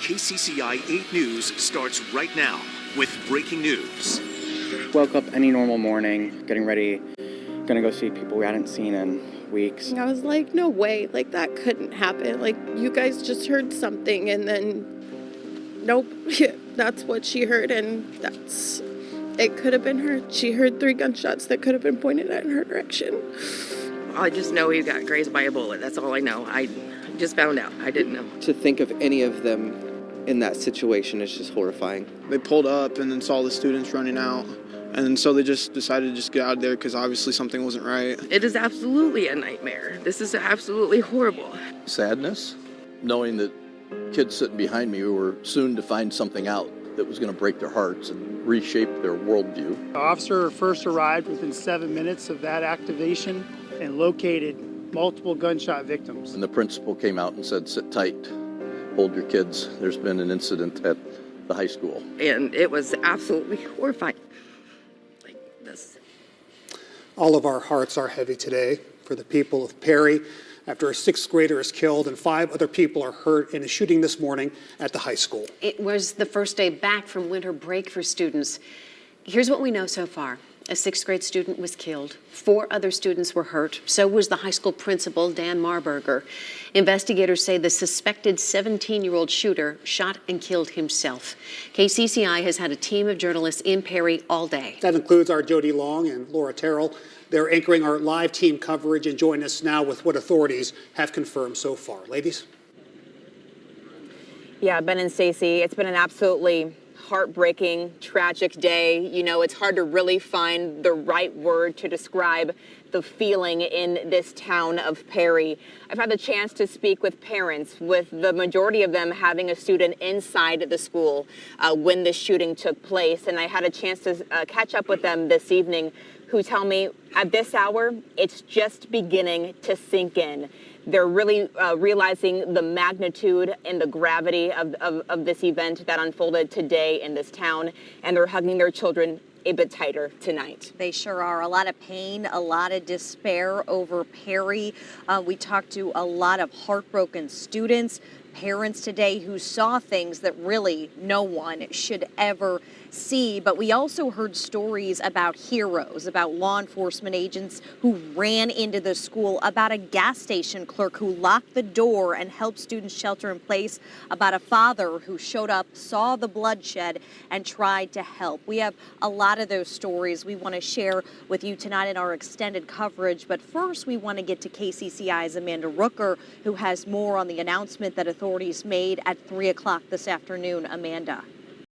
KCCI 8 News starts right now with breaking news. Woke up any normal morning, getting ready, gonna go see people we hadn't seen in weeks. I was like, no way, like that couldn't happen. Like, you guys just heard something and then, nope, that's what she heard, and it could have been her. She heard 3 gunshots that could have been pointed at in her direction. I just know he got grazed by a bullet. That's all I know. I just found out. I didn't know. To think of any of them in that situation is just horrifying. They pulled up and then saw the students running out. And so they just decided to just get out of there because obviously something wasn't right. It is absolutely a nightmare. This is absolutely horrible. Sadness, knowing that kids sitting behind me were soon to find something out that was going to break their hearts and reshape their worldview. The officer first arrived within 7 minutes of that activation and located multiple gunshot victims. And the principal came out and said, sit tight, hold your kids. There's been an incident at the high school. And it was absolutely horrifying. Like this. All of our hearts are heavy today for the people of Perry after a 6th grader is killed and 5 other people are hurt in a shooting this morning at the high school. It was the first day back from winter break for students. Here's what we know so far. A 6th grade student was killed. 4 other students were hurt. So was the high school principal, Dan Marburger. Investigators say the suspected 17-year-old shooter shot and killed himself. KCCI has had a team of journalists in Perry all day. That includes our Jody Long and Laura Terrell. They're anchoring our live team coverage and join us now with what authorities have confirmed so far. Ladies? Yeah, Ben and Stacey, it's been an absolutely heartbreaking, tragic day. You know, it's hard to really find the right word to describe the feeling in this town of Perry. I've had the chance to speak with parents, with the majority of them having a student inside the school when the shooting took place. And I had a chance to catch up with them this evening, who tell me at this hour, it's just beginning to sink in. They're really realizing the magnitude and the gravity of this event that unfolded today in this town, and they're hugging their children a bit tighter tonight. They sure are. A lot of pain, a lot of despair over Perry. We talked to a lot of heartbroken students, parents today who saw things that really no one should ever see. But we also heard stories about heroes, about law enforcement agents who ran into the school, about a gas station clerk who locked the door and helped students shelter in place, about a father who showed up, saw the bloodshed, and tried to help. We have a lot of those stories we want to share with you tonight in our extended coverage. But first, we want to get to KCCI's Amanda Rooker, who has more on the announcement that authorities made at 3 o'clock this afternoon. Amanda.